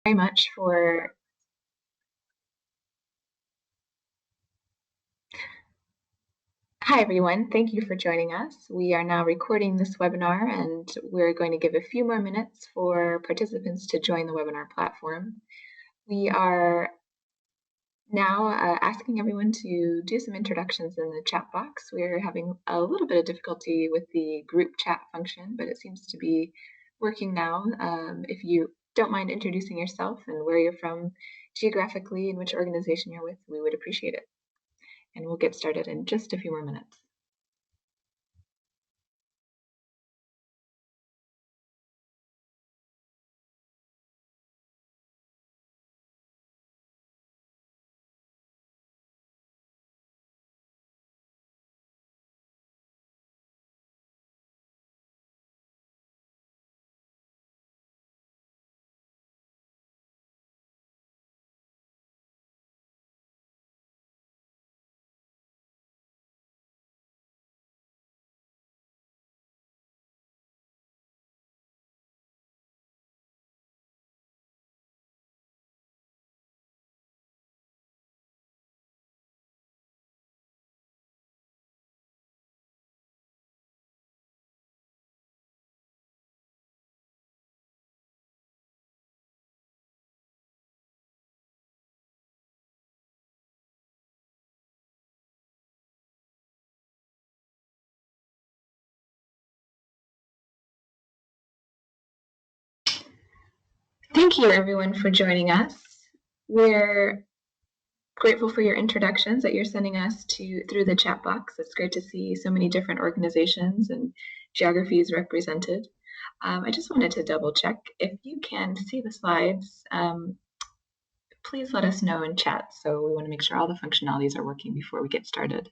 Very much for Hi everyone, thank you for joining us. We are now recording this webinar and we're going to give a few more minutes for participants to join the webinar platform. We are now asking everyone to do some introductions in the chat box. We're having a little bit of difficulty with the group chat function, but it seems to be working now. If you don't mind introducing yourself and where you're from geographically and which organization you're with, we would appreciate it. And we'll get started in just a few more minutes. Thank you, everyone, for joining us. We're grateful for your introductions that you're sending us through the chat box. It's great to see so many different organizations and geographies represented. I just wanted to double check. If you can see the slides, please let us know in chat. So we want to make sure all the functionalities are working before we get started.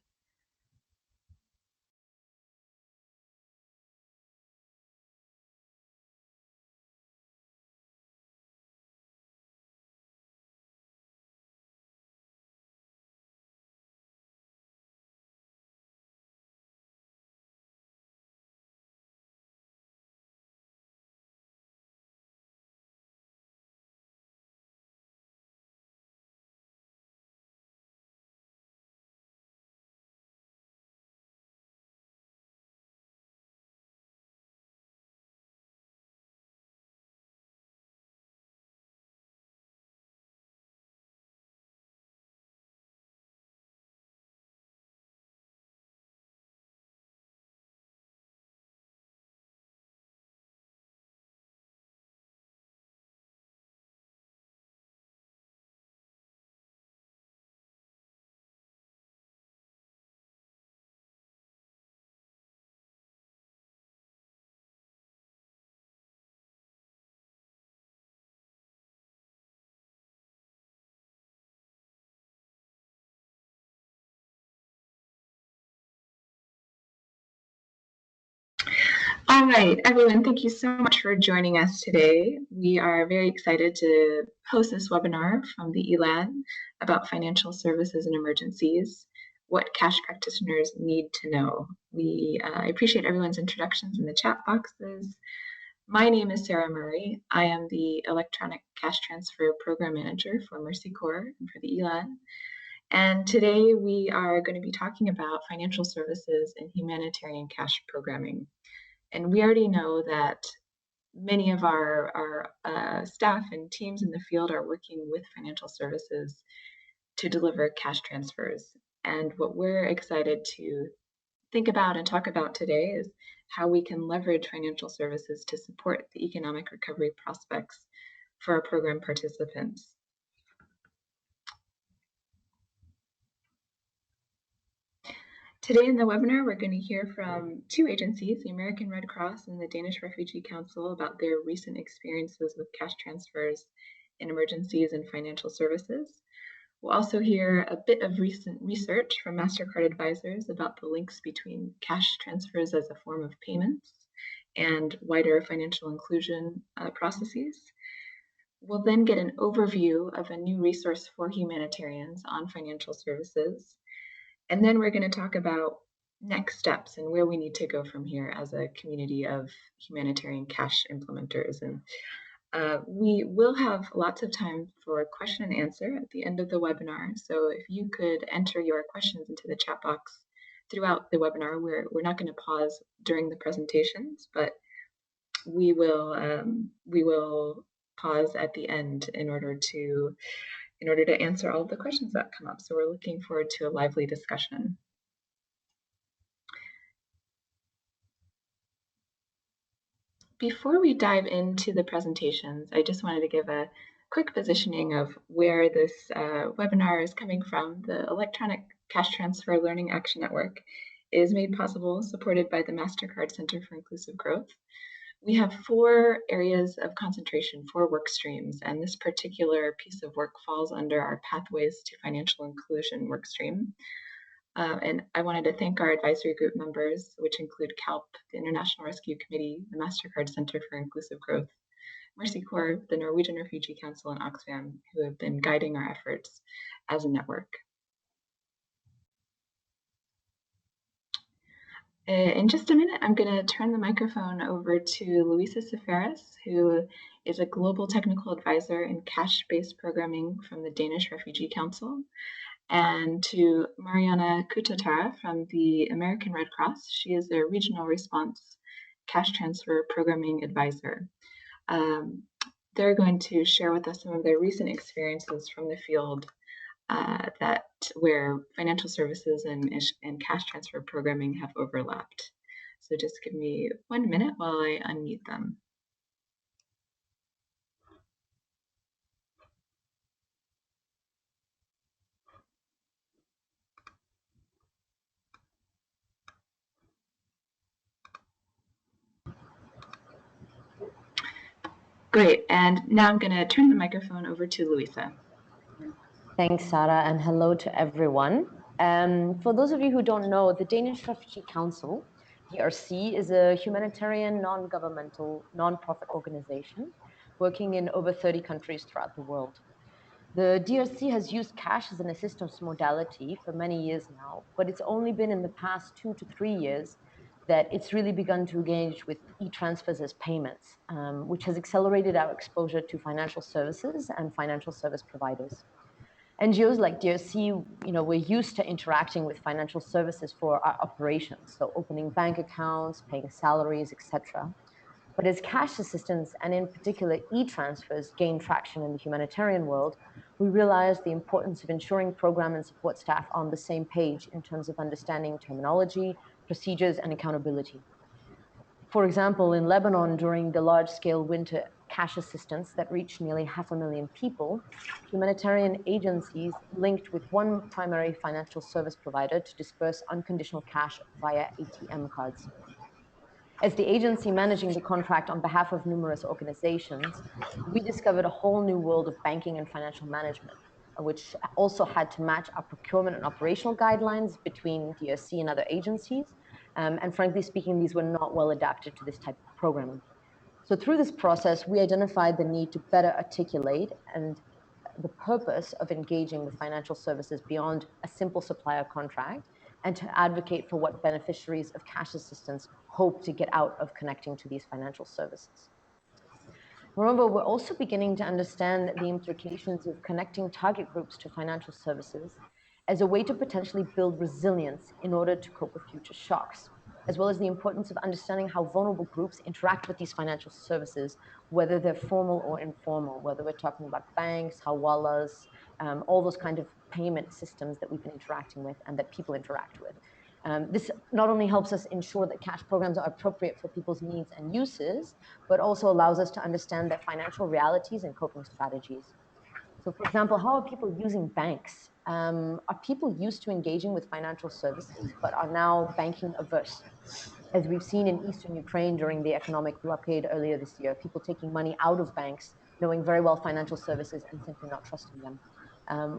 All right, everyone, thank you so much for joining us today. We are very excited to host this webinar from the ELAN about financial services and emergencies, what cash practitioners need to know. We appreciate everyone's introductions in the chat boxes. My name is Sarah Murray. I am the Electronic Cash Transfer Program Manager for Mercy Corps and for the ELAN. And today we are going to be talking about financial services and humanitarian cash programming. And we already know that many of our staff and teams in the field are working with financial services to deliver cash transfers. And what we're excited to think about and talk about today is how we can leverage financial services to support the economic recovery prospects for our program participants. Today in the webinar, we're going to hear from two agencies, the American Red Cross and the Danish Refugee Council, about their recent experiences with cash transfers in emergencies and financial services. We'll also hear a bit of recent research from MasterCard advisors about the links between cash transfers as a form of payments and wider financial inclusion processes. We'll then get an overview of a new resource for humanitarians on financial services. And then we're going to talk about next steps and where we need to go from here as a community of humanitarian cash implementers. And We will have lots of time for question and answer at the end of the webinar. So if you could enter your questions into the chat box throughout the webinar, we're not going to pause during the presentations, but we will pause at the end in order to answer all of the questions that come up. So we're looking forward to a lively discussion. Before we dive into the presentations, I just wanted to give a quick positioning of where this webinar is coming from. The Electronic Cash Transfer Learning Action Network is made possible, supported by the MasterCard Center for Inclusive Growth. We have 4 areas of concentration, 4 work streams, and this particular piece of work falls under our Pathways to Financial Inclusion work stream. And I wanted to thank our advisory group members, which include CALP, the International Rescue Committee, the MasterCard Center for Inclusive Growth, Mercy Corps, the Norwegian Refugee Council, and Oxfam, who have been guiding our efforts as a network. In just a minute, I'm going to turn the microphone over to Luisa Seferis, who is a global technical advisor in cash-based programming from the Danish Refugee Council, and to Mariana Kutatara from the American Red Cross. She is a regional response cash transfer programming advisor. They're going to share with us some of their recent experiences from the field where financial services and cash transfer programming have overlapped. So just give me 1 minute while I unmute them. Great, and now I'm going to turn the microphone over to Luisa. Thanks, Sarah, and hello to everyone. For those of you who don't know, the Danish Refugee Council, DRC, is a humanitarian, non-governmental, non-profit organization working in over 30 countries throughout the world. The DRC has used cash as an assistance modality for many years now, but it's only been in the past 2 to 3 years that it's really begun to engage with e-transfers as payments, which has accelerated our exposure to financial services and financial service providers. NGOs like DRC, we're used to interacting with financial services for our operations, so opening bank accounts, paying salaries, etc. But as cash assistance, and in particular e-transfers, gain traction in the humanitarian world, we realized the importance of ensuring program and support staff are on the same page in terms of understanding terminology, procedures, and accountability. For example, in Lebanon, during the large-scale winter cash assistance that reached nearly 500,000 people, humanitarian agencies linked with one primary financial service provider to disperse unconditional cash via ATM cards. As the agency managing the contract on behalf of numerous organizations, we discovered a whole new world of banking and financial management, which also had to match our procurement and operational guidelines between DRC and other agencies. And frankly speaking, these were not well adapted to this type of programming. So through this process, we identified the need to better articulate and the purpose of engaging with financial services beyond a simple supplier contract, and to advocate for what beneficiaries of cash assistance hope to get out of connecting to these financial services. Moreover, we're also beginning to understand the implications of connecting target groups to financial services as a way to potentially build resilience in order to cope with future shocks, as well as the importance of understanding how vulnerable groups interact with these financial services, whether they're formal or informal, whether we're talking about banks, hawalas, all those kind of payment systems that we've been interacting with and that people interact with. This not only helps us ensure that cash programs are appropriate for people's needs and uses, but also allows us to understand their financial realities and coping strategies. So for example, how are people using banks? Are people used to engaging with financial services, but are now banking averse? As we've seen in Eastern Ukraine during the economic blockade earlier this year, people taking money out of banks, knowing very well financial services and simply not trusting them.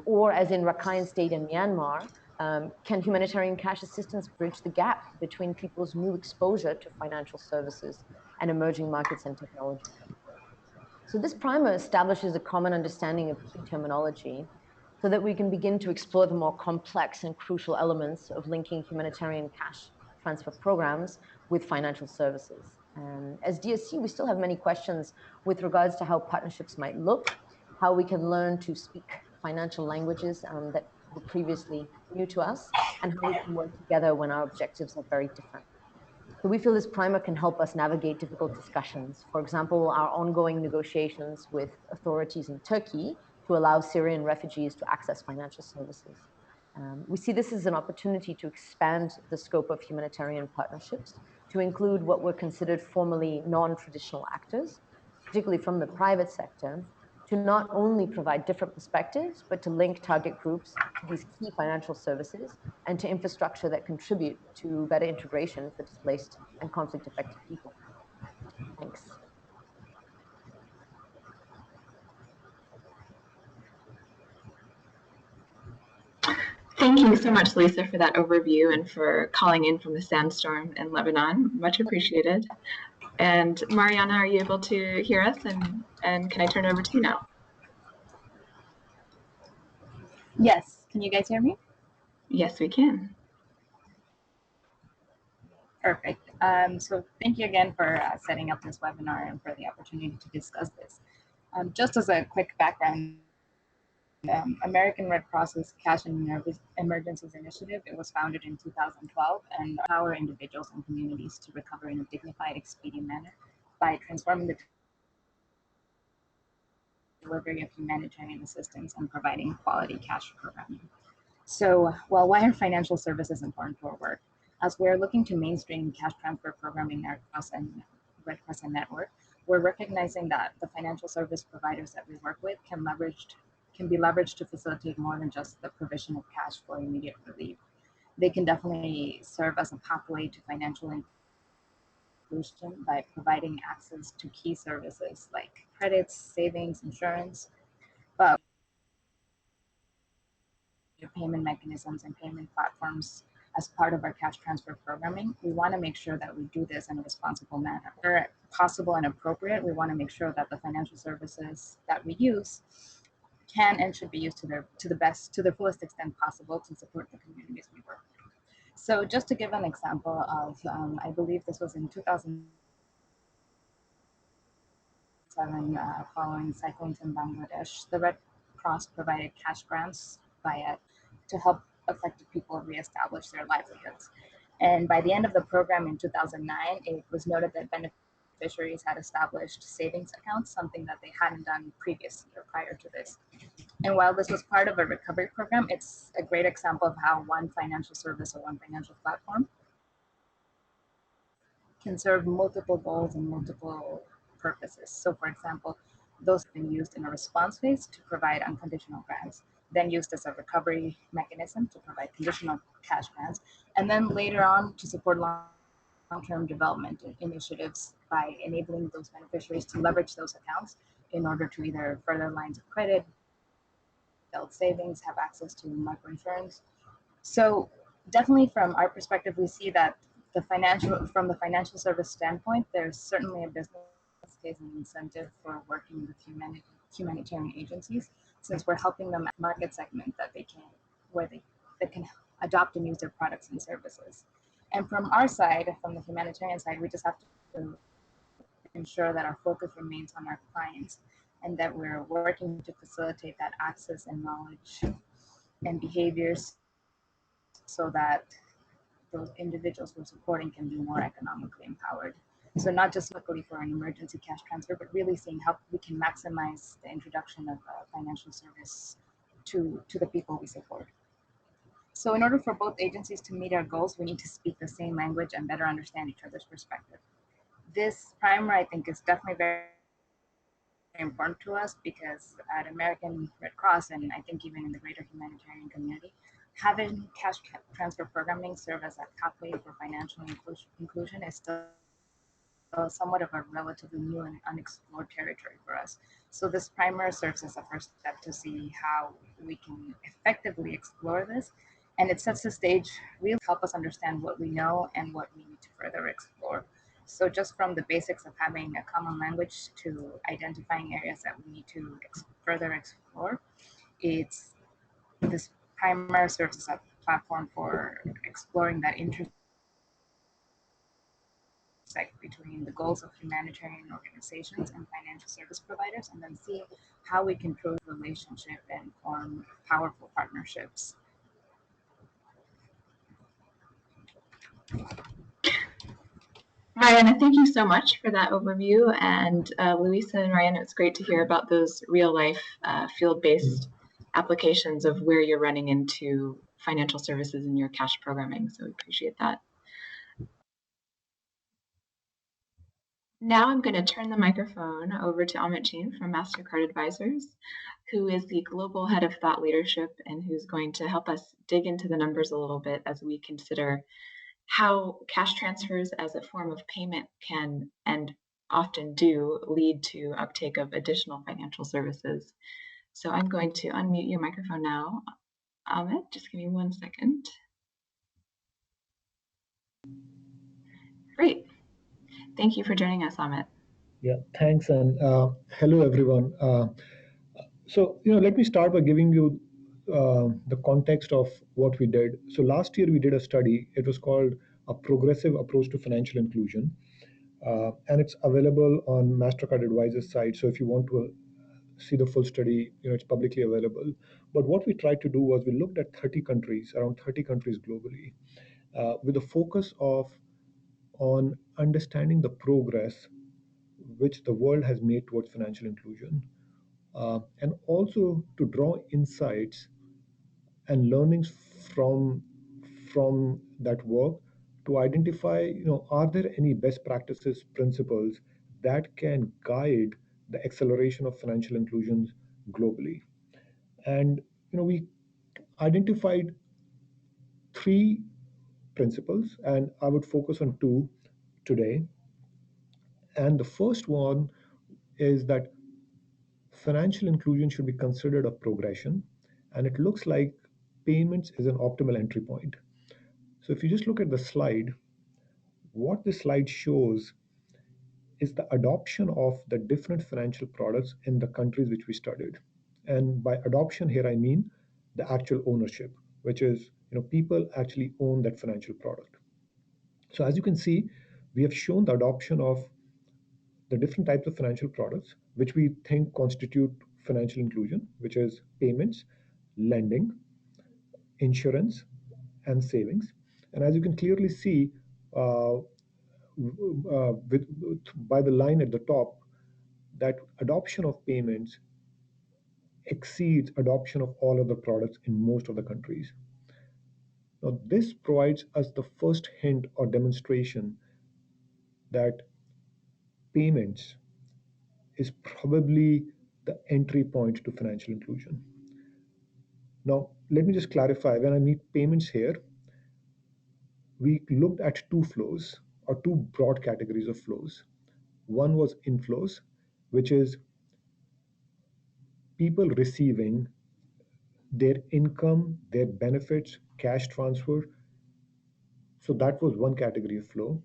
Or as in Rakhine State in Myanmar, can humanitarian cash assistance bridge the gap between people's new exposure to financial services and emerging markets and technology? So this primer establishes a common understanding of key terminology so that we can begin to explore the more complex and crucial elements of linking humanitarian cash transfer programs with financial services. As DSC, we still have many questions with regards to how partnerships might look, how we can learn to speak financial languages that were previously new to us, and how we can work together when our objectives are very different. So we feel this primer can help us navigate difficult discussions. For example, our ongoing negotiations with authorities in Turkey to allow Syrian refugees to access financial services. We see this as an opportunity to expand the scope of humanitarian partnerships to include what were considered formerly non-traditional actors, particularly from the private sector, to not only provide different perspectives, but to link target groups to these key financial services and to infrastructure that contribute to better integration for displaced and conflict-affected people. Thanks. Thank you so much, Lisa, for that overview and for calling in from the sandstorm in Lebanon. Much appreciated. And Mariana, are you able to hear us? And can I turn it over to you now? Yes. Can you guys hear me? Yes, we can. Perfect. So thank you again for setting up this webinar and for the opportunity to discuss this. Just as a quick background, American Red Cross's Cash and Emergencies Initiative, it was founded in 2012 and empower individuals and communities to recover in a dignified, expedient manner by transforming the delivery of humanitarian assistance and providing quality cash programming. So, well, why are financial services important to our work? As we're looking to mainstream cash transfer programming across and Red Crescent network, we're recognizing that the financial service providers that we work with can be leveraged to facilitate more than just the provision of cash for immediate relief. They can definitely serve as a pathway to financial inclusion by providing access to key services like credits, savings, insurance, but payment mechanisms and payment platforms as part of our cash transfer programming. We want to make sure that we do this in a responsible manner. Where possible and appropriate, we want to make sure that the financial services that we use can and should be used to the fullest extent possible to support the communities we work with. So just to give an example of, I believe this was in 2007, following cyclones in Bangladesh, the Red Cross provided cash grants to help affected people reestablish their livelihoods. And by the end of the program in 2009, it was noted that beneficiaries had established savings accounts, something that they hadn't done previously or prior to this. And while this was part of a recovery program, it's a great example of how one financial service or one financial platform can serve multiple goals and multiple purposes. So for example, those have been used in a response phase to provide unconditional grants, then used as a recovery mechanism to provide conditional cash grants, and then later on to support long-term development initiatives by enabling those beneficiaries to leverage those accounts in order to either further lines of credit, build savings, have access to microinsurance. So definitely from our perspective, we see that from the financial service standpoint, there's certainly a business case and incentive for working with humanitarian agencies, since we're helping them market segment that they can adopt and use their products and services. And from our side, from the humanitarian side, we just have to ensure that our focus remains on our clients and that we're working to facilitate that access and knowledge and behaviors so that those individuals we're supporting can be more economically empowered. So not just luckily for an emergency cash transfer, but really seeing how we can maximize the introduction of financial service to the people we support. So in order for both agencies to meet our goals, we need to speak the same language and better understand each other's perspective. This primer, I think, is definitely very important to us because at American Red Cross, and I think even in the greater humanitarian community, having cash transfer programming serve as a pathway for financial inclusion is still somewhat of a relatively new and unexplored territory for us. So this primer serves as a first step to see how we can effectively explore this. And it sets the stage, really help us understand what we know and what we need to further explore. So just from the basics of having a common language to identifying areas that we need to further explore, this primer serves as a platform for exploring that interest intersect between the goals of humanitarian organizations and financial service providers, and then see how we can improve the relationship and form powerful partnerships. Mariana, thank you so much for that overview. And Luisa and Mariana, it's great to hear about those real life field-based applications of where you're running into financial services in your cash programming. So we appreciate that. Now I'm going to turn the microphone over to Amit Jain from MasterCard Advisors, who is the global head of thought leadership and who's going to help us dig into the numbers a little bit as we consider how cash transfers as a form of payment can and often do lead to uptake of additional financial services. So I'm going to unmute your microphone now. Amit, just give me 1 second. Great. Thank you for joining us, Amit. Yeah, thanks, and hello, everyone. Let me start by giving you the context of what we did. So last year we did a study. It was called A Progressive Approach to Financial Inclusion, and it's available on MasterCard Advisors site. So if you want to see the full study, it's publicly available. But what we tried to do was we looked at 30 countries, around 30 countries globally, with a focus on understanding the progress which the world has made towards financial inclusion, and also to draw insights and learnings from that work to identify, are there any best practices, principles that can guide the acceleration of financial inclusion globally. And we identified three principles, and I would focus on two today. And the first one is that financial inclusion should be considered a progression, and it looks like payments is an optimal entry point. So if you just look at the slide, what the slide shows is the adoption of the different financial products in the countries which we studied. And by adoption here, I mean the actual ownership, which is, people actually own that financial product. So as you can see, we have shown the adoption of the different types of financial products which we think constitute financial inclusion, which is payments, lending, insurance, and savings. And as you can clearly see, by the line at the top, that adoption of payments exceeds adoption of all other products in most of the countries. Now, this provides us the first hint or demonstration that payments is probably the entry point to financial inclusion. Now, let me just clarify. When I mean payments here, we looked at two flows or two broad categories of flows. One was inflows, which is people receiving their income, their benefits, cash transfer. So that was one category of flow.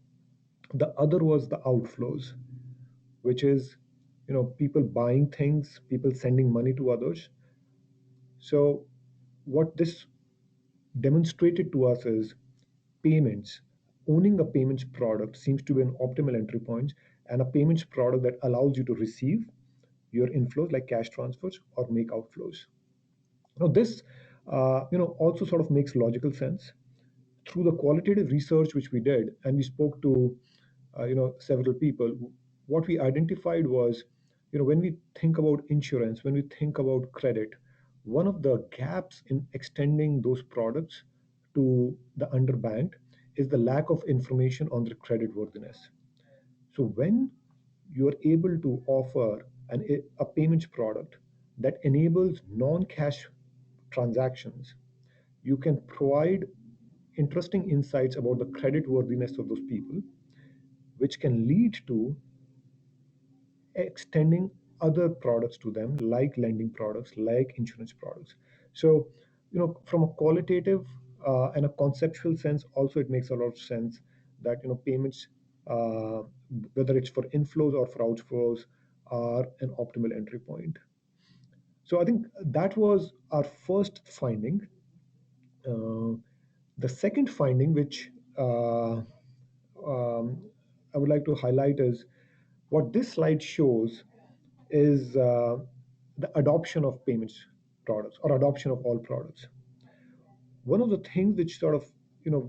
The other was the outflows, which is, people buying things, people sending money to others. So what this demonstrated to us is payments. Owning a payments product seems to be an optimal entry point, and a payments product that allows you to receive your inflows like cash transfers or make outflows. Now this, also sort of makes logical sense. Through the qualitative research which we did, and we spoke to, several people, what we identified was, when we think about insurance, when we think about credit, one of the gaps in extending those products to the underbanked is the lack of information on their credit worthiness. So when you are able to offer a payments product that enables non-cash transactions, you can provide interesting insights about the credit worthiness of those people, which can lead to extending other products to them, like lending products, like insurance products. So, from a qualitative and a conceptual sense, also it makes a lot of sense that payments, uh, whether it's for inflows or for outflows, are an optimal entry point. So I think that was our first finding. The second finding, which um, I would like to highlight is what this slide shows is the adoption of payments products or adoption of all products. One of the things which sort of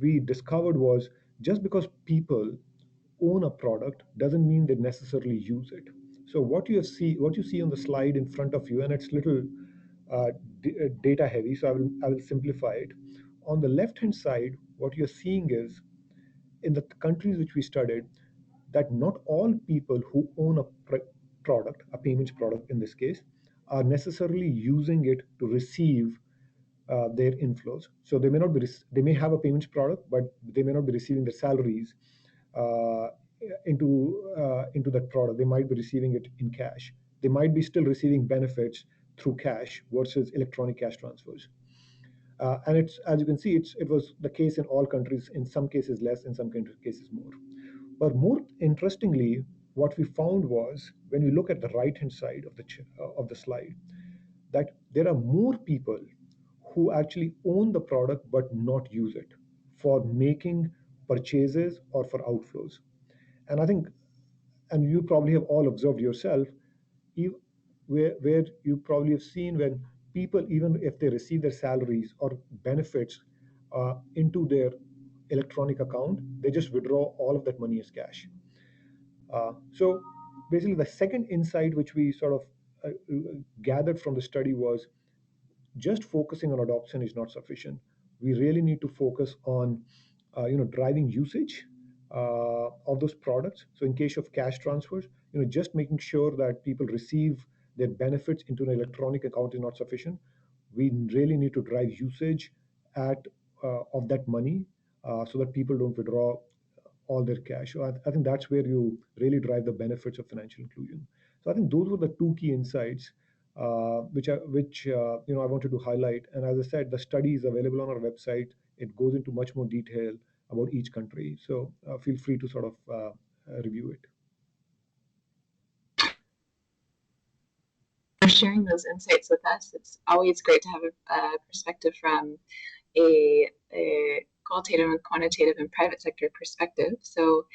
we discovered was just because people own a product doesn't mean they necessarily use it. So what you see on the slide in front of you, and it's little uh, data heavy, so I will simplify it. On the left hand side, what you're seeing is in the countries which we studied, that not all people who own a product, a payments product in this case, are necessarily using it to receive their inflows. So they may not be they may have a payments product, but they may not be receiving their salaries uh, into that product. They might be receiving it in cash. They might be still receiving benefits through cash versus electronic cash transfers. And it's, as you can see, it was the case in all countries. In some cases less, in some cases more. But more interestingly, what we found was when we look at the right hand side of the slide, that there are more people who actually own the product but not use it for making purchases or for outflows. And I think, and you probably have all observed yourself, where you probably have seen when people, even if they receive their salaries or benefits into their electronic account, they just withdraw all of that money as cash. So basically, the second insight which we sort of gathered from the study was just focusing on adoption is not sufficient. We really need to focus on driving usage of those products. So in case of cash transfers, just making sure that people receive their benefits into an electronic account is not sufficient. We really need to drive usage at of that money so that people don't withdraw all their cash. So I think that's where you really drive the benefits of financial inclusion. So I think those were the two key insights which I wanted to highlight. And as I said, the study is available on our website. It goes into much more detail about each country. So feel free to sort of review it. For sharing those insights with us. It's always great to have a perspective from a qualitative and quantitative and private sector perspective. So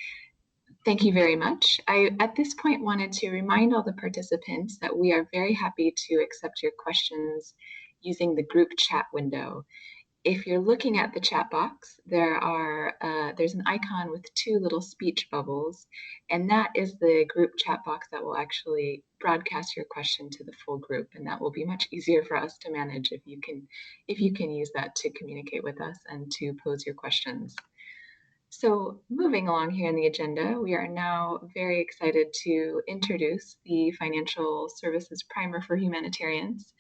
thank you very much. I, at this point, wanted to remind all the participants that we are very happy to accept your questions using the group chat window. If you're looking at the chat box, there's an icon with two little speech bubbles, and that is the group chat box that will actually broadcast your question to the full group, and that will be much easier for us to manage if you can use that to communicate with us and to pose your questions. So moving along here in the agenda, we are now very excited to introduce the Financial Services Primer for Humanitarians.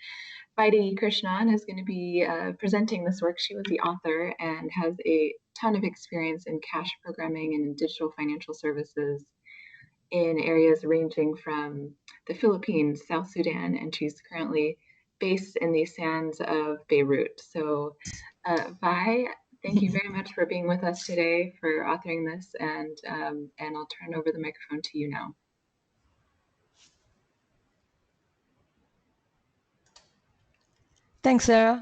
Vaidhi Krishnan is going to be presenting this work. She was the author and has a ton of experience in cash programming and in digital financial services in areas ranging from the Philippines, South Sudan, and she's currently based in the sands of Beirut. So Vi, thank you very much for being with us today, for authoring this, and I'll turn over the microphone to you now. Thanks, Sarah.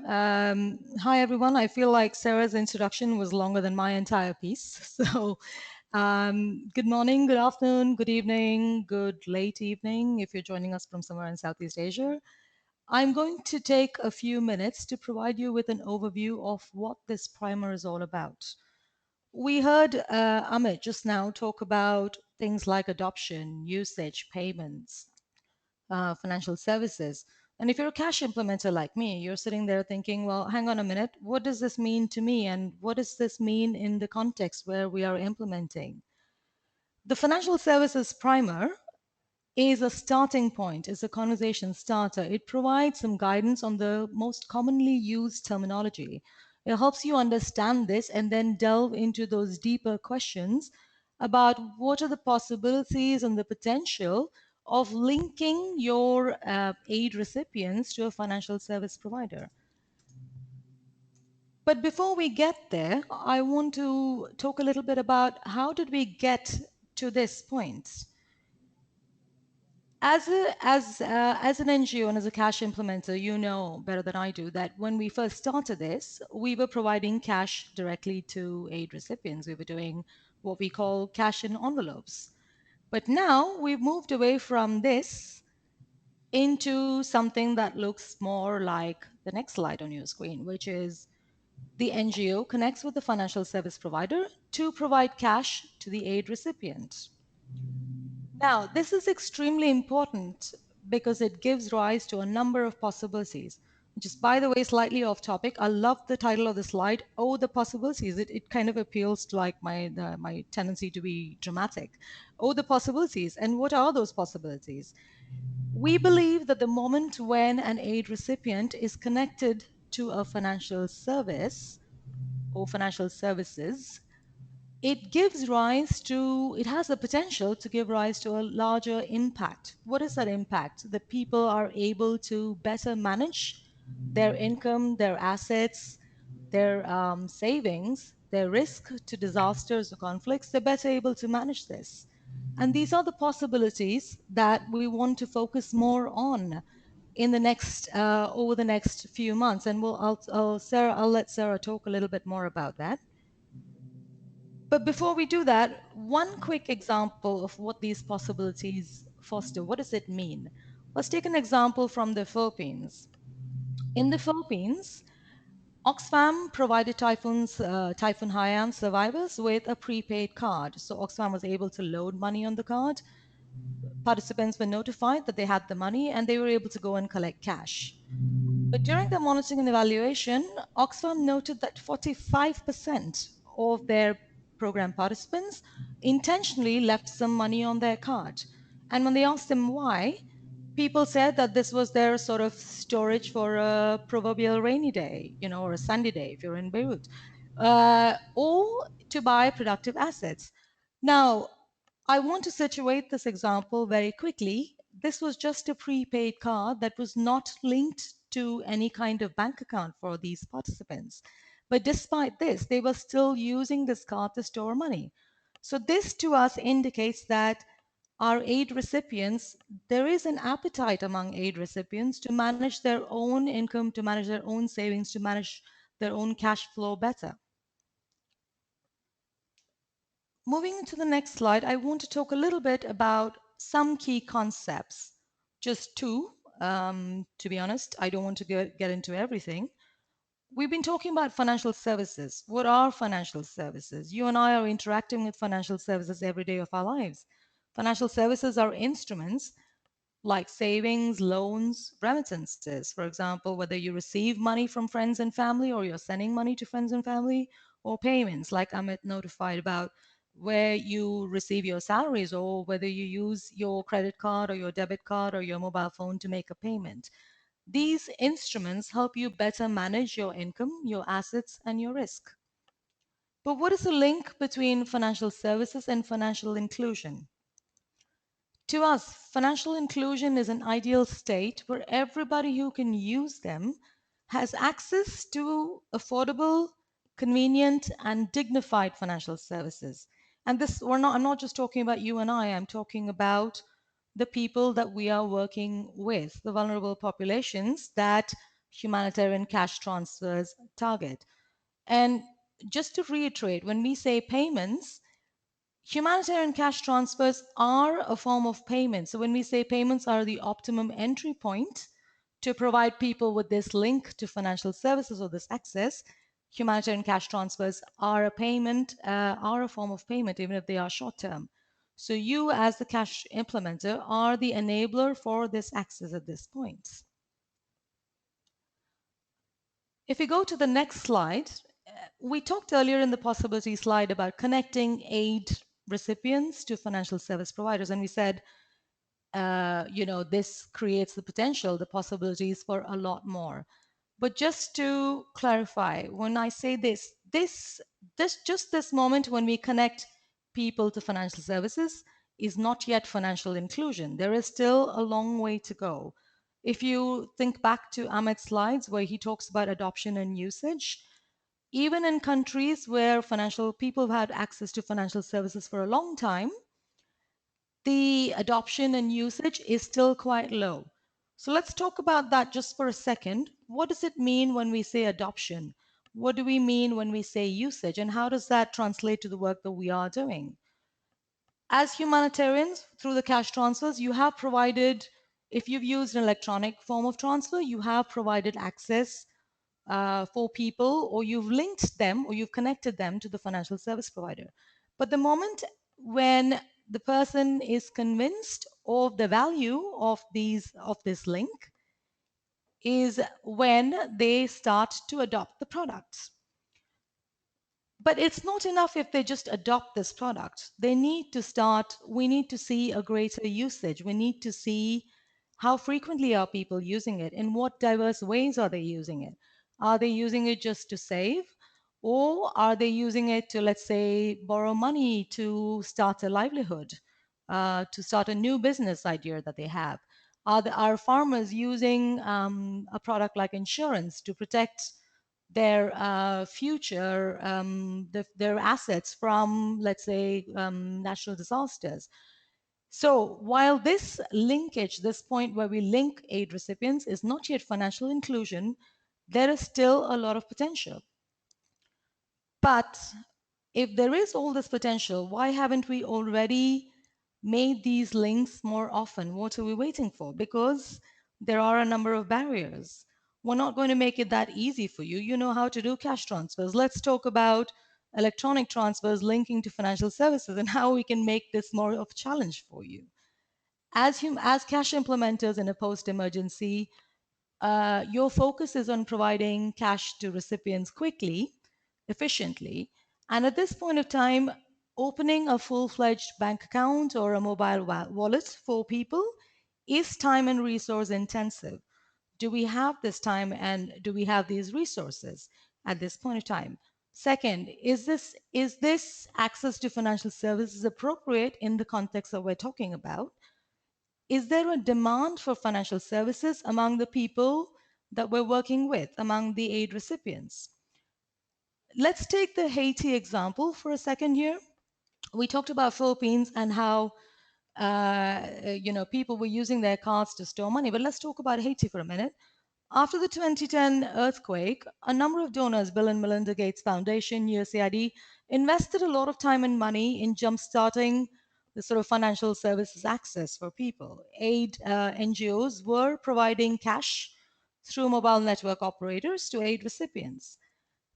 Hi, everyone. I feel like Sarah's introduction was longer than my entire piece. So good morning, good afternoon, good evening, good late evening, if you're joining us from somewhere in Southeast Asia. I'm going to take a few minutes to provide you with an overview of what this primer is all about. We heard Amit just now talk about things like adoption, usage, payments, financial services. And if you're a cash implementer like me, you're sitting there thinking, well, hang on a minute, what does this mean to me? And what does this mean in the context where we are implementing? The Financial Services Primer is a starting point, is a conversation starter. It provides some guidance on the most commonly used terminology. It helps you understand this and then delve into those deeper questions about what are the possibilities and the potential of linking your aid recipients to a financial service provider. But before we get there, I want to talk a little bit about how did we get to this point? As an NGO and as a cash implementer, you know better than I do that when we first started this, we were providing cash directly to aid recipients. We were doing what we call cash in envelopes. But now we've moved away from this into something that looks more like the next slide on your screen, which is the NGO connects with the financial service provider to provide cash to the aid recipient. Now, this is extremely important because it gives rise to a number of possibilities. Just by the way, slightly off topic, I love the title of the slide, Oh, the Possibilities. It kind of appeals to like my tendency to be dramatic. Oh, the possibilities. And what are those possibilities? We believe that the moment when an aid recipient is connected to a financial service or financial services, it has the potential to give rise to a larger impact. What is that impact? That people are able to better manage their income, their assets, their savings, their risk to disasters or conflicts. They're better able to manage this. And these are the possibilities that we want to focus more on in the next over the next few months. And I'll let Sarah talk a little bit more about that. But before we do that, one quick example of what these possibilities foster. What does it mean? Let's take an example from the Philippines. In the Philippines, Oxfam provided Typhoon Haiyan survivors with a prepaid card. So Oxfam was able to load money on the card. Participants were notified that they had the money and they were able to go and collect cash. But during the monitoring and evaluation, Oxfam noted that 45% of their program participants intentionally left some money on their card. And when they asked them why, people said that this was their sort of storage for a proverbial rainy day, or a sunny day if you're in Beirut, or to buy productive assets. Now, I want to situate this example very quickly. This was just a prepaid card that was not linked to any kind of bank account for these participants. But despite this, they were still using this card to store money. So this to us indicates that our aid recipients, there is an appetite among aid recipients to manage their own income, to manage their own savings, to manage their own cash flow better. Moving to the next slide, I want to talk a little bit about some key concepts. Just two, to be honest. I don't want to get into everything. We've been talking about financial services. What are financial services? You and I are interacting with financial services every day of our lives. Financial services are instruments like savings, loans, remittances. For example, whether you receive money from friends and family or you're sending money to friends and family, or payments like Amit notified about, where you receive your salaries or whether you use your credit card or your debit card or your mobile phone to make a payment. These instruments help you better manage your income, your assets, and your risk. But what is the link between financial services and financial inclusion? To us, financial inclusion is an ideal state where everybody who can use them has access to affordable, convenient, and dignified financial services. And I'm not just talking about you and I'm talking about the people that we are working with, the vulnerable populations that humanitarian cash transfers target. And just to reiterate, when we say payments, humanitarian cash transfers are a form of payment. So when we say payments are the optimum entry point to provide people with this link to financial services or this access, humanitarian cash transfers are a payment, are a form of payment, even if they are short term. So you as the cash implementer are the enabler for this access at this point. If we go to the next slide, we talked earlier in the possibility slide about connecting aid recipients to financial service providers. And we said, this creates the potential, the possibilities for a lot more. But just to clarify, when I say just this moment when we connect people to financial services is not yet financial inclusion. There is still a long way to go. If you think back to Amit's slides where he talks about adoption and usage, even in countries where financial people have had access to financial services for a long time, the adoption and usage is still quite low. So let's talk about that just for a second. What does it mean when we say adoption? What do we mean when we say usage, and how does that translate to the work that we are doing? As humanitarians, through the cash transfers, you have provided, if you've used an electronic form of transfer, you have provided access for people, or you've linked them, or you've connected them to the financial service provider. But the moment when the person is convinced of the value of this link is when they start to adopt the products. But it's not enough if they just adopt this product. We need to see a greater usage. We need to see how frequently are people using it, in what diverse ways are they using it. Are they using it just to save? Or are they using it to, let's say, borrow money to start a livelihood, to start a new business idea that they have? Are farmers using a product like insurance to protect their future, their assets from, let's say, natural disasters? So while this linkage, this point where we link aid recipients is not yet financial inclusion, there is still a lot of potential. But if there is all this potential, why haven't we already made these links more often? What are we waiting for? Because there are a number of barriers. We're not going to make it that easy for you. You know how to do cash transfers. Let's talk about electronic transfers linking to financial services and how we can make this more of a challenge for you. As cash implementers in a post-emergency, your focus is on providing cash to recipients quickly, efficiently, and at this point of time, opening a full-fledged bank account or a mobile wallet for people is time and resource intensive. Do we have this time and do we have these resources at this point of time? Second, is this access to financial services appropriate in the context that we're talking about? Is there a demand for financial services among the people that we're working with, among the aid recipients? Let's take the Haiti example for a second here. We talked about Philippines and how people were using their cards to store money, but let's talk about Haiti for a minute. After the 2010 earthquake, a number of donors, Bill and Melinda Gates Foundation, USAID, invested a lot of time and money in jumpstarting the sort of financial services access for people. Aid NGOs were providing cash through mobile network operators to aid recipients.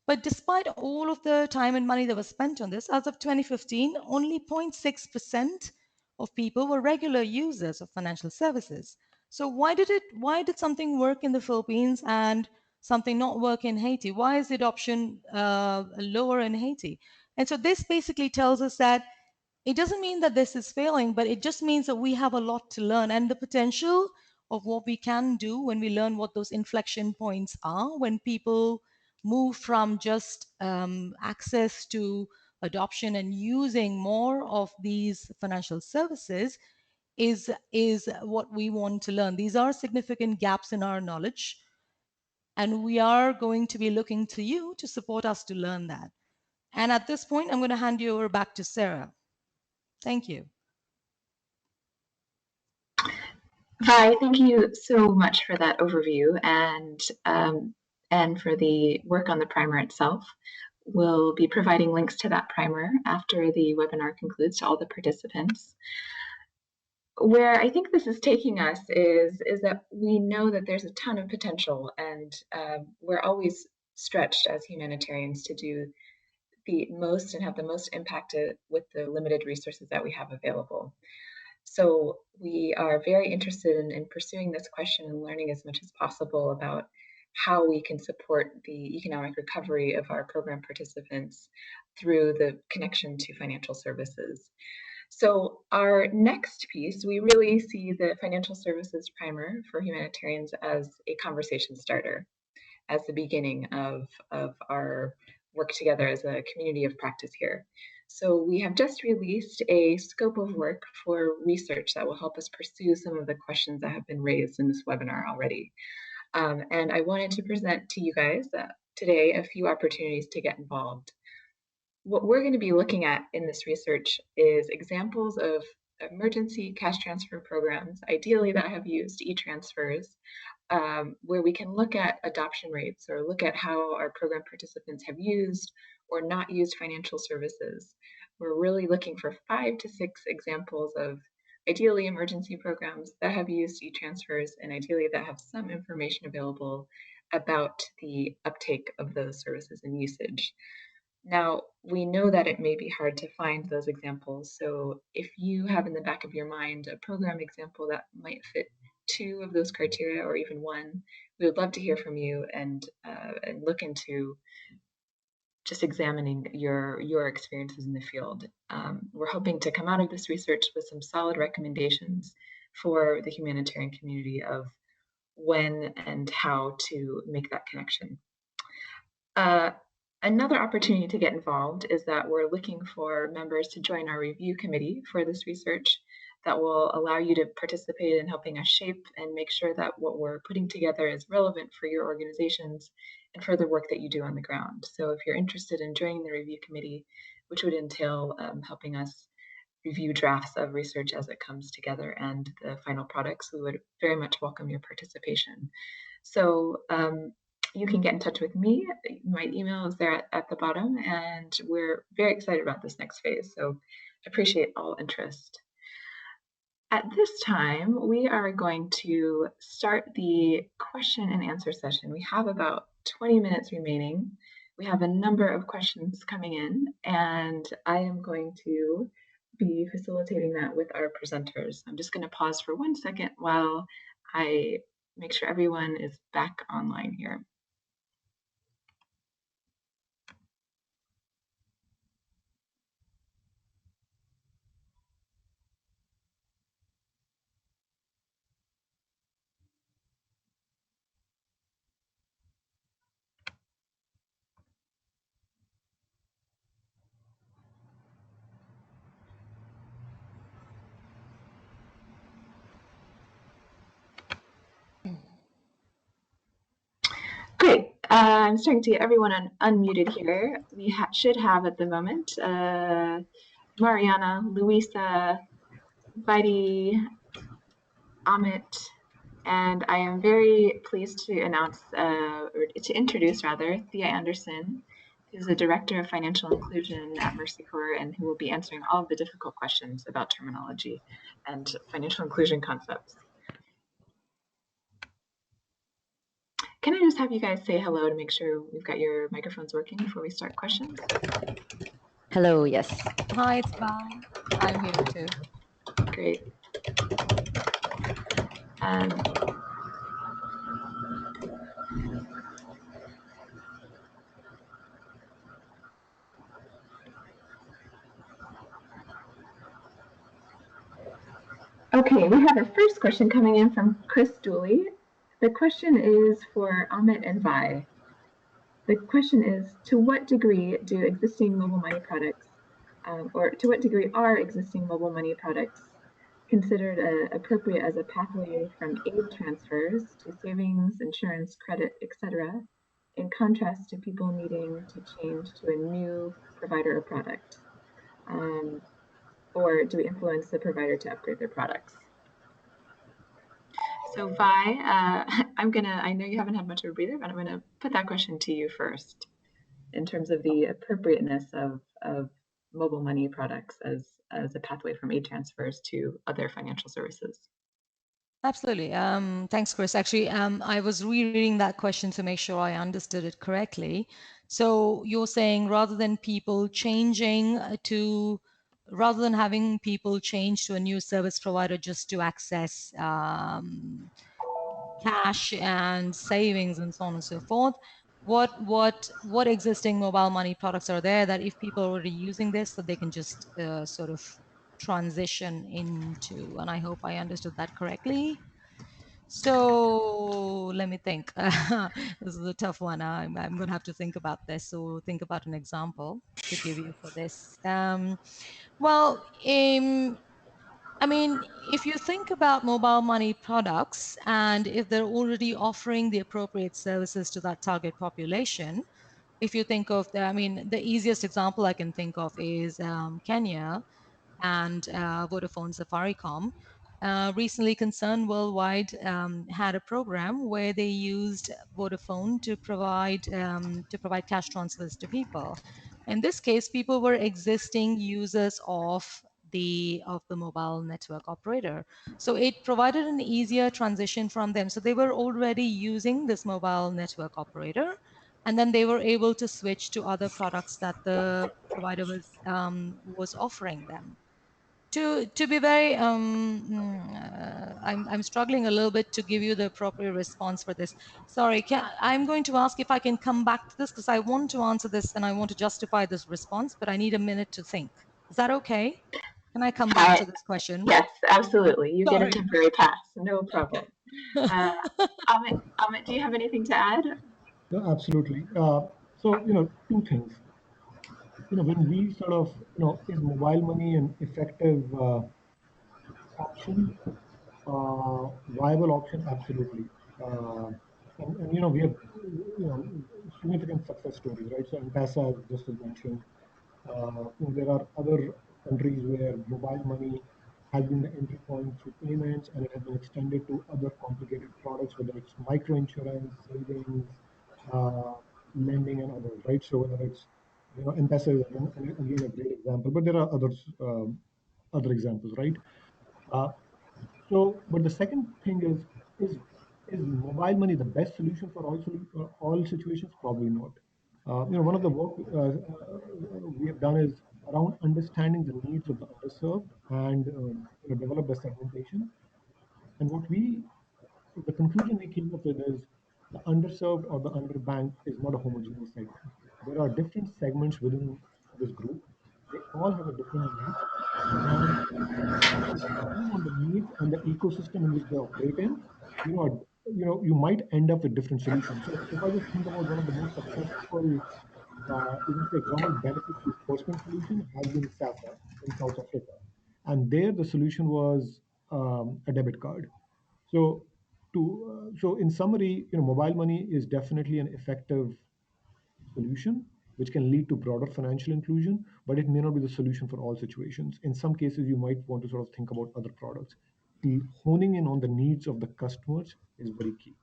But despite all of the time and money that was spent on this, as of 2015, only 0.6% of people were regular users of financial services. So why did something work in the Philippines and something not work in Haiti? Why is the adoption lower in Haiti? And so this basically tells us that it doesn't mean that this is failing, but it just means that we have a lot to learn, and the potential of what we can do when we learn what those inflection points are, when people move from just access to adoption and using more of these financial services, is what we want to learn. These are significant gaps in our knowledge, and we are going to be looking to you to support us to learn that. And at this point, I'm going to hand you over back to Sarah. Thank you. Vi, thank you so much for that overview and for the work on the primer itself. We'll be providing links to that primer after the webinar concludes to all the participants. Where I think this is taking us is that we know that there's a ton of potential, and we're always stretched as humanitarians to do the most and have the most impact with the limited resources that we have available. So we are very interested in pursuing this question and learning as much as possible about how we can support the economic recovery of our program participants through the connection to financial services. So our next piece, we really see the financial services primer for humanitarians as a conversation starter, as the beginning of our work together as a community of practice here. So we have just released a scope of work for research that will help us pursue some of the questions that have been raised in this webinar already. And I wanted to present to you guys today a few opportunities to get involved. What we're going to be looking at in this research is examples of emergency cash transfer programs, ideally that have used e-transfers, where we can look at adoption rates or look at how our program participants have used or not used financial services. We're really looking for 5 to 6 examples of ideally emergency programs that have used e-transfers and ideally that have some information available about the uptake of those services and usage. Now, we know that it may be hard to find those examples, so if you have in the back of your mind a program example that might fit 2 of those criteria or even 1, we would love to hear from you and look into just examining your experiences in the field. We're hoping to come out of this research with some solid recommendations for the humanitarian community of when and how to make that connection. Another opportunity to get involved is that we're looking for members to join our review committee for this research that will allow you to participate in helping us shape and make sure that what we're putting together is relevant for your organizations and for the work that you do on the ground. So if you're interested in joining the review committee, which would entail helping us review drafts of research as it comes together and the final products, we would very much welcome your participation. So you can get in touch with me. My email is there at the bottom, and we're very excited about this next phase. So appreciate all interest. At this time, we are going to start the question and answer session. We have about 20 minutes remaining. We have a number of questions coming in, and I am going to be facilitating that with our presenters. I'm just going to pause for 1 second while I make sure everyone is back online here. Great. I'm starting to get everyone unmuted here. We should have at the moment Mariana, Luisa, Vaidi, Amit, and I am very pleased to announce, or to introduce rather, Thea Anderson, who's the Director of Financial Inclusion at Mercy Corps and who will be answering all of the difficult questions about terminology and financial inclusion concepts. Can I just have you guys say hello to make sure we've got your microphones working before we start questions? Hello, yes. Hi, it's Val. I'm here too. Great. Okay, we have our first question coming in from Chris Dooley. The question is for Amit and Vi. The question is, to what degree do existing mobile money products, or to what degree are existing mobile money products considered appropriate as a pathway from aid transfers to savings, insurance, credit, etc., in contrast to people needing to change to a new provider or product? Or do we influence the provider to upgrade their products? So Vi, I know you haven't had much of a breather, but I'm gonna put that question to you first in terms of the appropriateness of mobile money products as a pathway from aid transfers to other financial services. Absolutely. Thanks, Chris. Actually, I was rereading that question to make sure I understood it correctly. So you're saying rather than having people change to a new service provider just to access cash and savings and so on and so forth, what existing mobile money products are there that if people are already using this, that they can just sort of transition into? And I hope I understood that correctly. So let me think. This is a tough one. I'm going to have to think about this. So think about an example to give you for this. I mean, if you think about mobile money products and if they're already offering the appropriate services to that target population, if you think of the easiest example I can think of is Kenya and Vodafone Safaricom. recently Concern Worldwide had a program where they used Vodafone to provide cash transfers to people. In this case, people were existing users of the mobile network operator. So it provided an easier transition from them. So they were already using this mobile network operator, and then they were able to switch to other products that the provider was offering them. To be very I'm struggling a little bit to give you the appropriate response for this. Sorry, I'm going to ask if I can come back to this because I want to answer this and I want to justify this response, but I need a minute to think. Is that okay? Can I come back to this question? Yes, absolutely. You get a Sorry. temporary pass, no problem. Amit, do you have anything to add? No, absolutely. So, two things. When we sort of, is mobile money an effective option, viable option? Absolutely. And we have, significant success stories, right? So M-Pesa, as just was mentioned, there are other countries where mobile money has been the entry point through payments, and it has been extended to other complicated products, whether it's microinsurance, savings, uh, lending, and others, right? So whether it's, M-Pesa is again a great example, but there are others, other examples, right? Uh, but the second thing is is mobile money the best solution for all situations? Probably not. One of the work we have done is around understanding the needs of the underserved and develop the segmentation. And the conclusion we came up with is the underserved or the underbanked is not a homogeneous segment. There are different segments within this group. They all have a different needs, and depending on the needs and the ecosystem in which they operate in, you might end up with different solutions. So if I just think about one of the most successful, even say government benefit disbursement solution has been SAFA in South Africa, and there the solution was a debit card. So so in summary, mobile money is definitely an effective solution, which can lead to broader financial inclusion, but it may not be the solution for all situations. In some cases, you might want to sort of think about other products. Honing in on the needs of the customers is very key.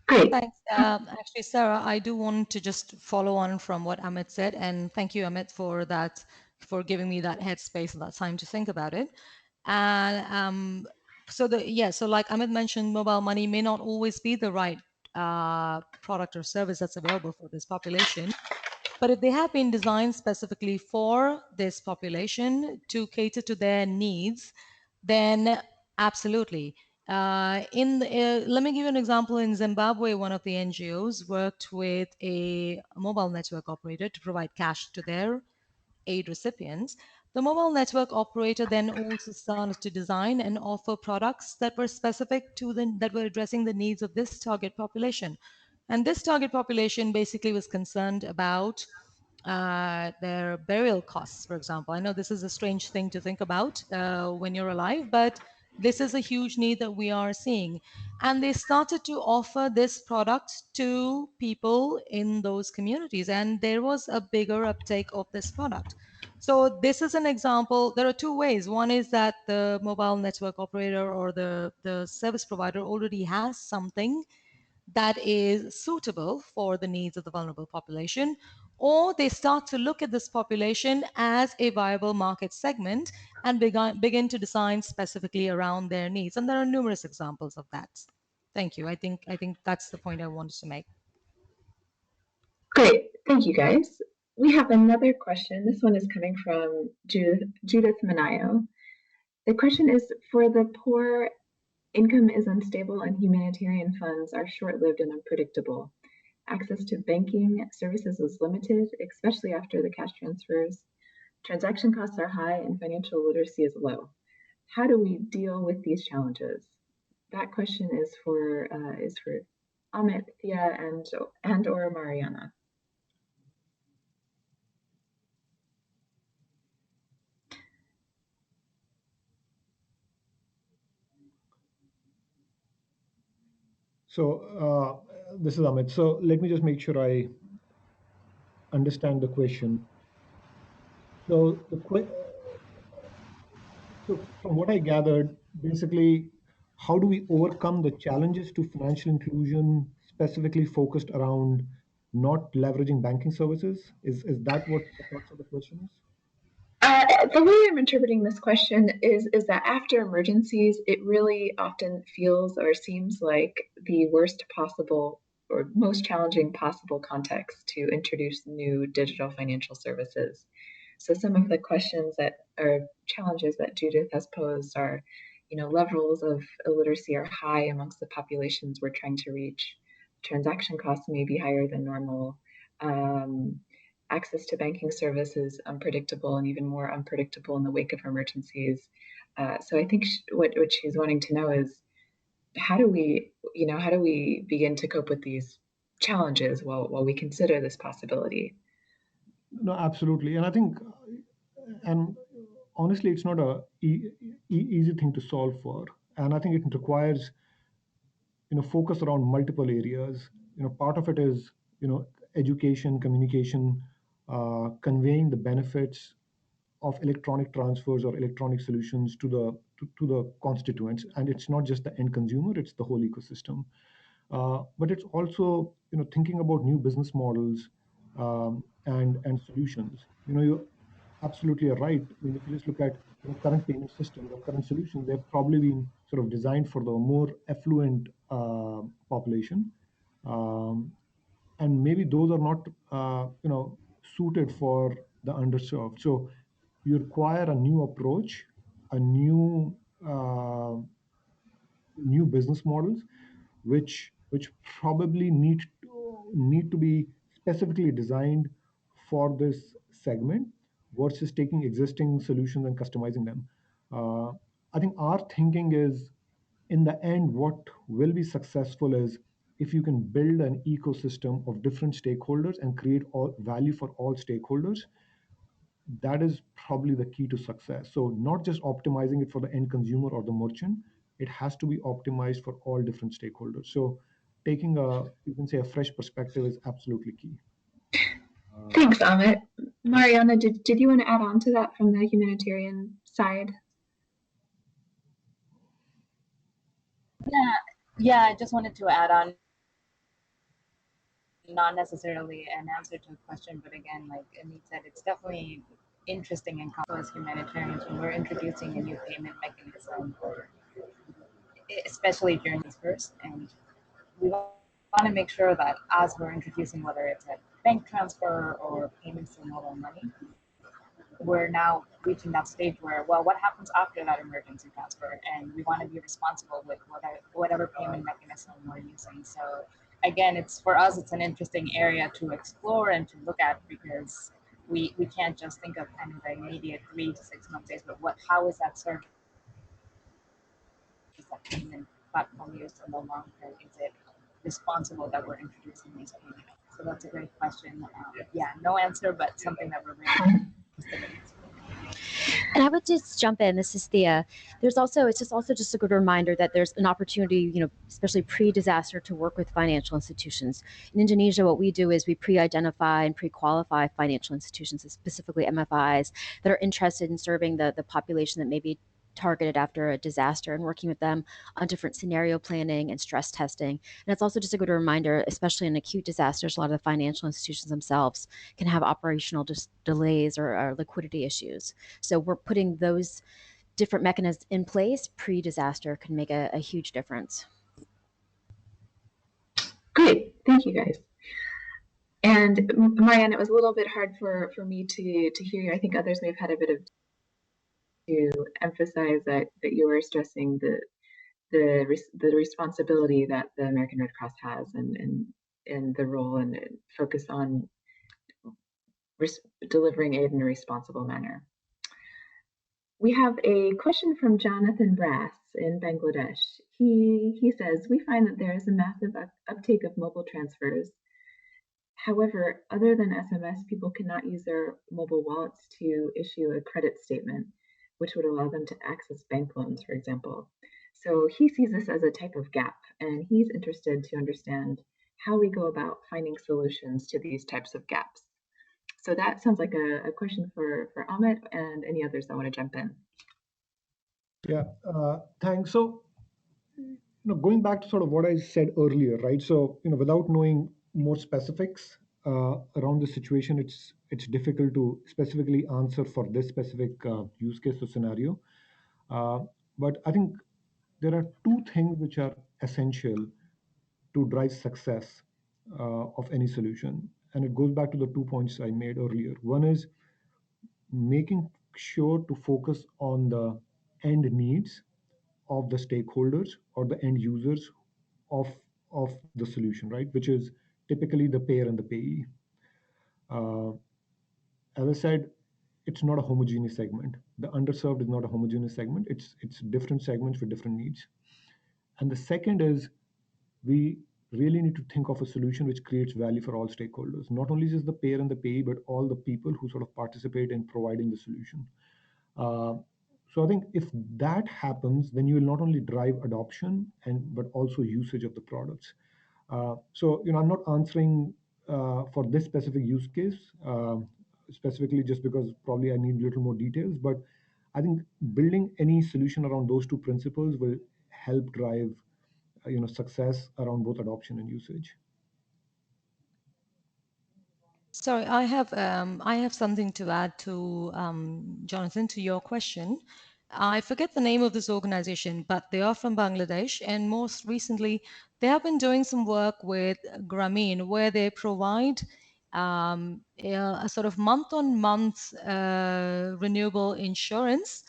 Great. Thanks. Actually, Sarah, I do want to just follow on from what Amit said, and thank you, Amit, for that, for giving me that headspace and that time to think about it. And so like Amit mentioned, mobile money may not always be the right product or service that's available for this population. But if they have been designed specifically for this population to cater to their needs, then absolutely. Let me give you an example. In Zimbabwe, one of the NGOs worked with a mobile network operator to provide cash to their aid recipients. The mobile network operator then also started to design and offer products that were specific to that were addressing the needs of this target population. And this target population basically was concerned about their burial costs, for example. I know this is a strange thing to think about when you're alive, but this is a huge need that we are seeing. And they started to offer this product to people in those communities, and there was a bigger uptake of this product. So this is an example. There are two ways. One is that the mobile network operator or the service provider already has something that is suitable for the needs of the vulnerable population, or they start to look at this population as a viable market segment and begin to design specifically around their needs. And there are numerous examples of that. Thank you. I think that's the point I wanted to make. Great. Thank you, guys. We have another question. This one is coming from Judith Manayo. The question is, for the poor, income is unstable and humanitarian funds are short-lived and unpredictable. Access to banking services is limited, especially after the cash transfers. Transaction costs are high and financial literacy is low. How do we deal with these challenges? That question is for Amit, Thea, and or Mariana. So this is Amit. So let me just make sure I understand the question. So So from what I gathered, basically, how do we overcome the challenges to financial inclusion, specifically focused around not leveraging banking services? Is that what the crux of the question is? The way I'm interpreting this question is that after emergencies, it really often feels or seems like the worst possible or most challenging possible context to introduce new digital financial services. So some of the questions that are challenges that Judith has posed are, levels of illiteracy are high amongst the populations we're trying to reach. Transaction costs may be higher than normal. Um, Access to banking services unpredictable and even more unpredictable in the wake of emergencies. So I think what she's wanting to know is how do we begin to cope with these challenges while we consider this possibility? No, absolutely. And I think, and honestly, it's not easy thing to solve for. And I think it requires, focus around multiple areas. Part of it is, education, communication, conveying the benefits of electronic transfers or electronic solutions to the constituents. And it's not just the end consumer, it's the whole ecosystem. But it's also, thinking about new business models, and solutions. You absolutely are right. I mean, if you just look at, current payment systems or current solutions, they've probably been sort of designed for the more affluent population, um, and maybe those are not, suited for the underserved. So you require a new approach, a uh, new business models, which probably need to be specifically designed for this segment versus taking existing solutions and customizing them. Uh, I think our thinking is, in the end, what will be successful is if you can build an ecosystem of different stakeholders and create all value for all stakeholders. That is probably the key to success. So not just optimizing it for the end consumer or the merchant, it has to be optimized for all different stakeholders. So taking you can say a fresh perspective is absolutely key. Thanks, Amit. Mariana, did you want to add on to that from the humanitarian side? Yeah, I just wanted to add on, not necessarily an answer to a question, but again, like Anit said, it's definitely interesting and complex as humanitarians when we're introducing a new payment mechanism, especially during this first. And we want to make sure that as we're introducing, whether it's a bank transfer or payments to mobile money, we're now reaching that stage where, well, what happens after that emergency transfer? And we want to be responsible with whatever payment mechanism we're using. So again, it's for us, it's an interesting area to explore and to look at, because we can't just think of kind of the immediate 3 to 6 month days, but how is that service, is that payment platform used in the long term? Is it responsible that we're introducing these payments? So that's a great question. Yeah, no answer, but something that we're really interested in. And I would just jump in. This is Thea. It's just a good reminder that there's an opportunity, especially pre-disaster, to work with financial institutions. In Indonesia, what we do is we pre-identify and pre-qualify financial institutions, specifically MFIs, that are interested in serving the population that may be targeted after a disaster, and working with them on different scenario planning and stress testing. And it's also just a good reminder, especially in acute disasters, a lot of the financial institutions themselves can have operational delays or liquidity issues. So we're putting those different mechanisms in place pre-disaster can make a huge difference. Great, thank you guys. And Marianne, it was a little bit hard for me to hear you. I think others may have had a bit of to emphasize that you were stressing the responsibility that the American Red Cross has and the role and focus on delivering aid in a responsible manner. We have a question from Jonathan Brass in Bangladesh. He says, we find that there is a massive uptake of mobile transfers. However, other than SMS, people cannot use their mobile wallets to issue a credit statement, which would allow them to access bank loans, for example. So he sees this as a type of gap, and he's interested to understand how we go about finding solutions to these types of gaps. So that sounds like a question for Amit and any others that want to jump in. Yeah, thanks. So, going back to sort of what I said earlier, right? So, without knowing more specifics around the situation, it's difficult to specifically answer for this specific use case or scenario. Uh, but I think there are two things which are essential to drive success of any solution, and it goes back to the 2 points I made earlier. One is making sure to focus on the end needs of the stakeholders or the end users of the solution, right? Which is typically the payer and the payee. Uh, as I said, it's not a homogeneous segment. The underserved is not a homogeneous segment. It's different segments with different needs. And the second is we really need to think of a solution which creates value for all stakeholders, not only just the payer and the payee, but all the people who sort of participate in providing the solution. Uh, so I think if that happens, then you will not only drive adoption and but also usage of the products. So I'm not answering for this specific use case specifically just because probably I need a little more details. But I think building any solution around those two principles will help drive success around both adoption and usage. Sorry, I have something to add to Jonathan, to your question. I forget the name of this organization, but they are from Bangladesh, and most recently, they have been doing some work with Grameen, where they provide a sort of month-on-month renewable insurance,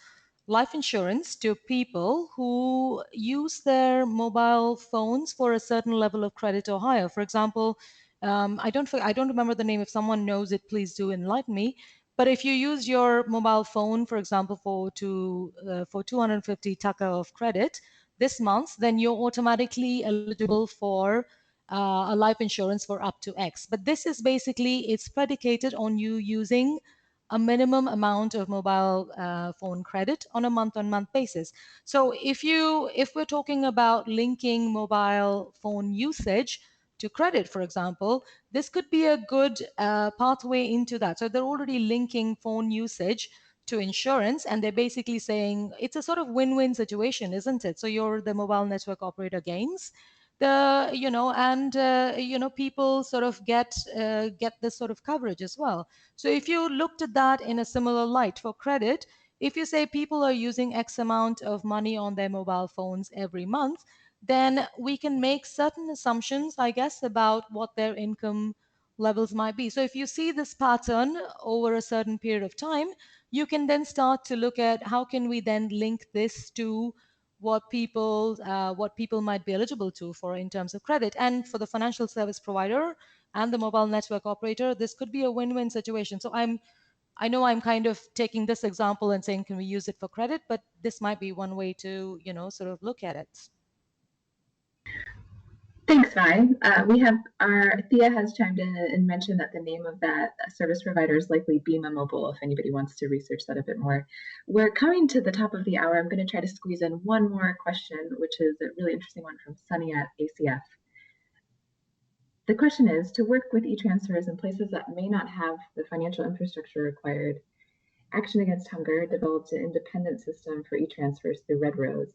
life insurance, to people who use their mobile phones for a certain level of credit or higher. For example, I don't remember the name. If someone knows it, please do enlighten me. But if you use your mobile phone, for example, for 250 taka of credit this month, then you're automatically eligible for a life insurance for up to X. But this is basically, it's predicated on you using a minimum amount of mobile phone credit on a month-on-month basis. So if we're talking about linking mobile phone usage to credit, for example, this could be a good pathway into that. So they're already linking phone usage to insurance, and they're basically saying it's a sort of win-win situation, isn't it? So you're the mobile network operator gains, people sort of get this sort of coverage as well. So if you looked at that in a similar light for credit, if you say people are using X amount of money on their mobile phones every month, then we can make certain assumptions, I guess, about what their income levels might be. So if you see this pattern over a certain period of time, you can then start to look at how can we then link this to what people might be eligible to for in terms of credit. And for the financial service provider and the mobile network operator, this could be a win-win situation. So I know I'm kind of taking this example and saying, can we use it for credit? But this might be one way to, sort of look at it. Thanks, Vi. We have Thea has chimed in and mentioned that the name of that service provider is likely Bima Mobile, if anybody wants to research that a bit more. We're coming to the top of the hour. I'm going to try to squeeze in one more question, which is a really interesting one from Sunny at ACF. The question is, to work with e-transfers in places that may not have the financial infrastructure required, Action Against Hunger developed an independent system for e-transfers through Red Rose.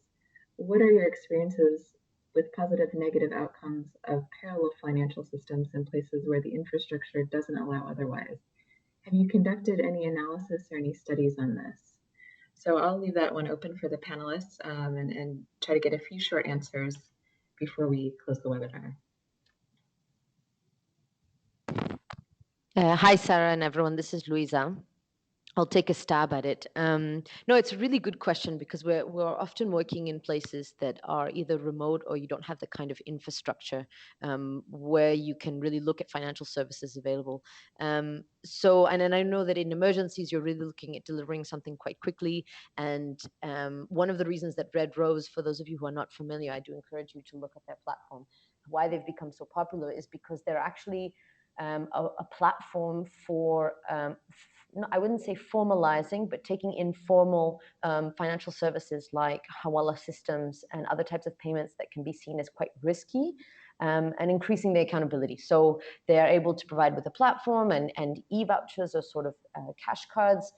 What are your experiences with positive negative outcomes of parallel financial systems in places where the infrastructure doesn't allow otherwise? Have you conducted any analysis or any studies on this? So I'll leave that one open for the panelists and try to get a few short answers before we close the webinar. Hi, Sarah and everyone. This is Louisa. I'll take a stab at it. No, it's a really good question because we're often working in places that are either remote or you don't have the kind of infrastructure where you can really look at financial services available. And then I know that in emergencies, you're really looking at delivering something quite quickly. And one of the reasons that Red Rose, for those of you who are not familiar, I do encourage you to look at their platform. Why they've become so popular is because they're actually a platform for I wouldn't say formalizing, but taking informal financial services like hawala systems and other types of payments that can be seen as quite risky and increasing the accountability. So they are able to provide with a platform and e-vouchers or sort of cash cards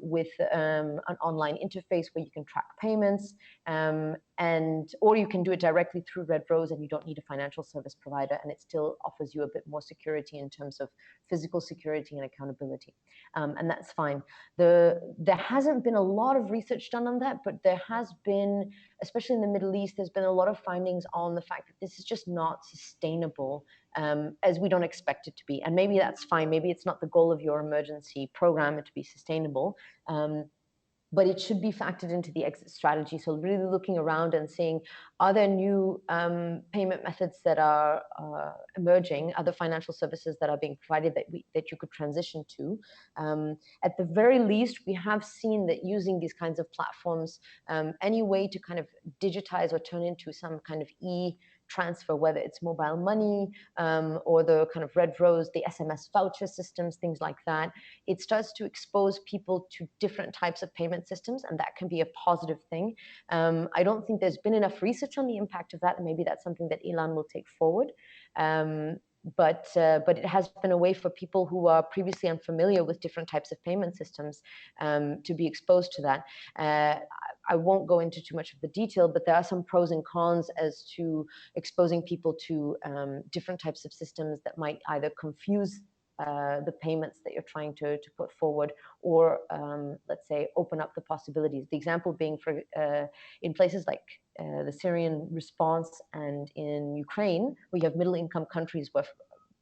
with an online interface where you can track payments, or you can do it directly through Red Rose and you don't need a financial service provider, and it still offers you a bit more security in terms of physical security and accountability. And that's fine. There hasn't been a lot of research done on that, but there has been, especially in the Middle East, there's been a lot of findings on the fact that this is just not sustainable as we don't expect it to be. And maybe that's fine. Maybe it's not the goal of your emergency program to be sustainable. But it should be factored into the exit strategy. So really looking around and seeing, are there new payment methods that are emerging, other financial services that are being provided that you could transition to? At the very least, we have seen that using these kinds of platforms, any way to kind of digitize or turn into some kind of transfer, whether it's mobile money or the kind of Red Rose, the SMS voucher systems, things like that, it starts to expose people to different types of payment systems, and that can be a positive thing. I don't think there's been enough research on the impact of that, and maybe that's something that ELAN will take forward. But it has been a way for people who are previously unfamiliar with different types of payment systems to be exposed to that. I won't go into too much of the detail, but there are some pros and cons as to exposing people to different types of systems that might either confuse the payments that you're trying to put forward, or let's say open up the possibilities. The example being for in places like the Syrian response and in Ukraine, where you have middle-income countries where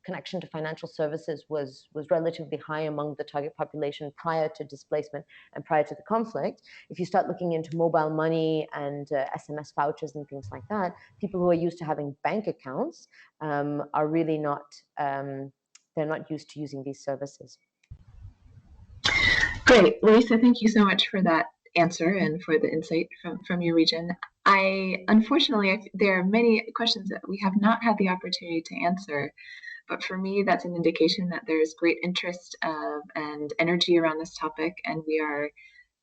connection to financial services was relatively high among the target population prior to displacement and prior to the conflict. If you start looking into mobile money and SMS vouchers and things like that, people who are used to having bank accounts are really not, they're not used to using these services. Great. Lisa, thank you so much for that answer and for the insight from your region. Unfortunately, there are many questions that we have not had the opportunity to answer. But for me, that's an indication that there's great interest and energy around this topic, and we are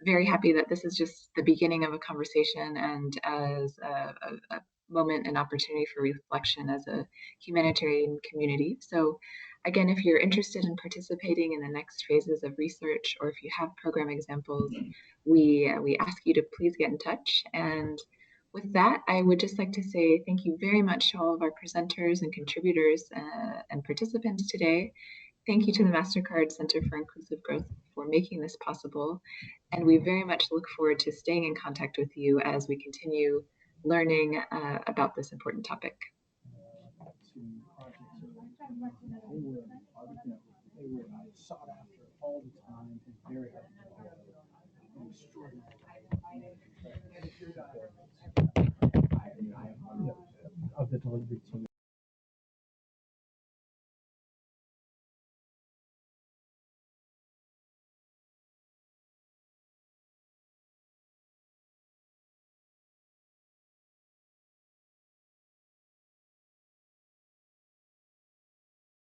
very happy that this is just the beginning of a conversation and as a moment and opportunity for reflection as a humanitarian community. So again, if you're interested in participating in the next phases of research, or if you have program examples, we ask you to please get in touch. And with that, I would just like to say thank you very much to all of our presenters and contributors and participants today. Thank you to the MasterCard Center for Inclusive Growth for making this possible. And we very much look forward to staying in contact with you as we continue learning about this important topic. They were sought after all the time and very hard of the delivery